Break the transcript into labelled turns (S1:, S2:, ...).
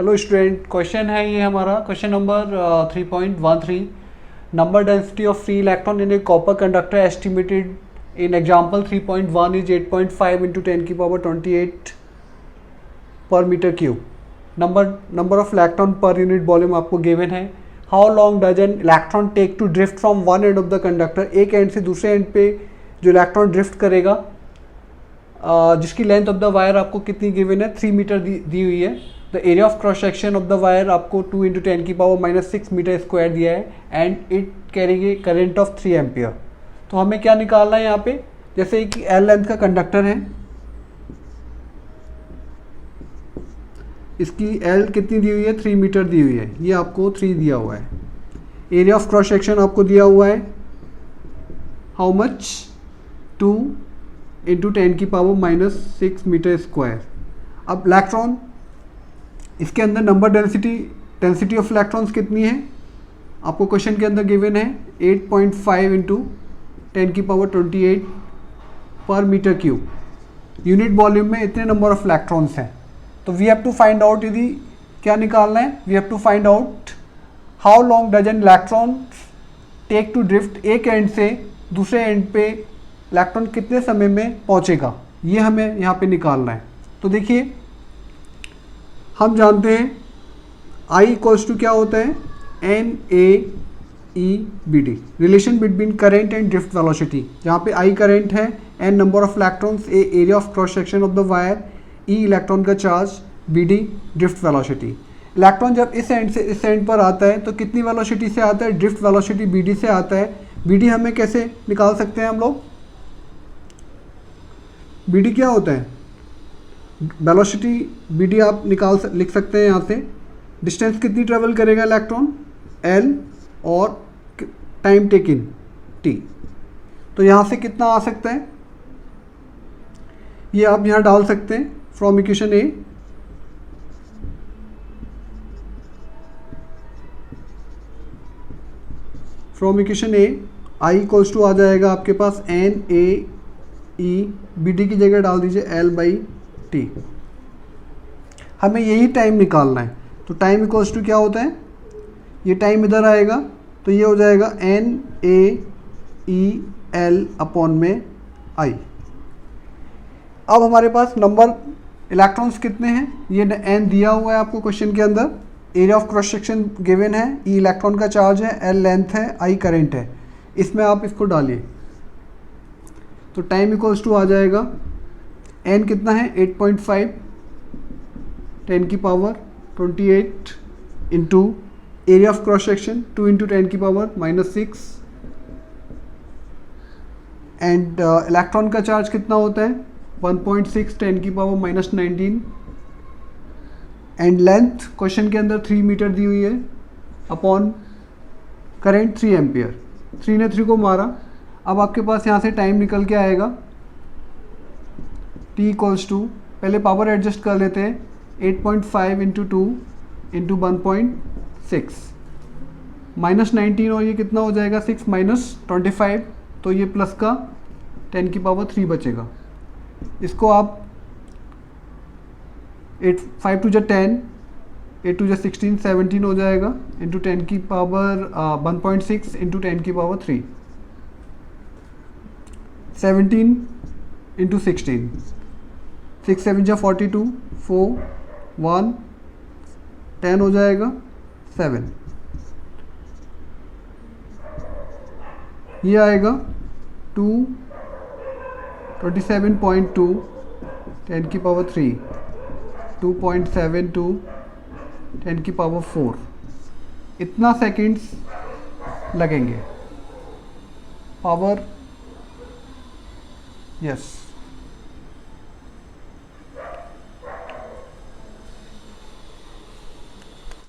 S1: Hello student, question है ये हमारा question number 3.13. Number density of free electron in a copper conductor estimated in example 3.1 is 8.5 into 10 की power 28 पर meter cube. Number of electron per unit volume आपको given है. How long does an electron take to drift from one end of the conductor. एक end से दूसरे and पे जो electron drift करेगा जिसकी लेंथ ऑफ द वायर आपको कितनी गिवन है, 3 मीटर दी हुई है. The area of cross section of the wire आपको 2 into 10 की पावर -6 मीटर स्क्वायर दिया है and it carrying a current of 3 ampere. तो हमें क्या निकालना है यहाँ पे, जैसे कि एल लेंथ का कंडक्टर है, इसकी एल कितनी दी हुई है, 3 मीटर दी हुई है, ये आपको 3 दिया हुआ है. एरिया ऑफ क्रॉस सेक्शन आपको दिया हुआ है हाउ मच, 2 into 10 की पावर -6 मीटर स्क्वायर. अब इलेक्ट्रॉन, इसके अंदर नंबर डेंसिटी ऑफ इलेक्ट्रॉन्स कितनी है आपको क्वेश्चन के अंदर गिवन है 8.5 into 10 की पावर 28 पर मीटर क्यूब. यूनिट वॉल्यूम में इतने नंबर ऑफ इलेक्ट्रॉन्स हैं. तो we have to find out, यदि क्या निकालना है, we have to find out how long does an electron take to drift. एक एंड से दूसरे एंड पे इलेक्ट्रॉन कितने समय में पहुंचेगा, ये हमें यहाँ पे निकालना है. तो देखिए, हम जानते हैं I इक्वल्स टू क्या होता है, NAEBD, relation between current and drift velocity. जहाँ पे I करंट है, N number of electrons, A area of cross section of the wire, E electron का charge, BD drift velocity. Electron जब इस and से इस एंड पर आता है तो कितनी वेलोसिटी से आता है, ड्रिफ्ट वेलोसिटी BD से आता है. BD हमें कैसे निकाल सकते हैं हम लोग, BD क्या होता है, वेलोसिटी BD आप लिख सकते हैं यहाँ से. डिस्टेंस कितनी ट्रेवल करेगा इलेक्ट्रॉन, L, और टाइम टेकिन T. तो यहाँ से कितना आ सकता है, ये आप यहाँ डाल सकते हैं from equation A. From equation A I equals to आ जाएगा आपके पास NAEBD की जगह डाल दीजिए L/T. हमें यही टाइम निकालना है. तो टाइम इक्वल्स टू क्या होता है, ये टाइम इधर आएगा तो ये हो जाएगा NAEL/I. अब हमारे पास नंबर इलेक्ट्रॉन्स कितने हैं, ये N दिया हुआ है आपको क्वेश्चन के अंदर. Area of cross section given है, E इलेक्ट्रॉन का चार्ज है, L लेंथ है, I करंट है. इसमें आप इसको डालिए तो टाइम इक्वल्स टू आ जाएगा, N कितना है 8.5 10 की power 28 into area of cross section 2 into 10 की पावर -6 एंड इलेक्ट्रॉन का चार्ज कितना होता है 1.6 10 की पावर -19 एंड लेंथ क्वेश्चन के अंदर 3 मीटर दी हुई है अपॉन करेंट 3 एम्पियर. 3 ने 3 को मारा. अब आपके पास यहाँ से टाइम निकल के आएगा T इक्वल्स टू, पहले पावर एडजस्ट कर लेते हैं, 8.5 into 2 into 1.6 -19 और ये कितना हो जाएगा 6 -25, तो ये प्लस का 10 की पावर 3 बचेगा. इसको आप 5 2 10, 8 2 16, 17 हो जाएगा इंटू 10 की पावर 1.6 इंटू 10 की पावर 3, 17 इंटू 16, 6 7 42, 4 1 10 हो जाएगा 7. ये आएगा 2 27.2 10 की पावर 3, 2.72 10 की पावर 4. इतना सेकंड्स लगेंगे. Power, yes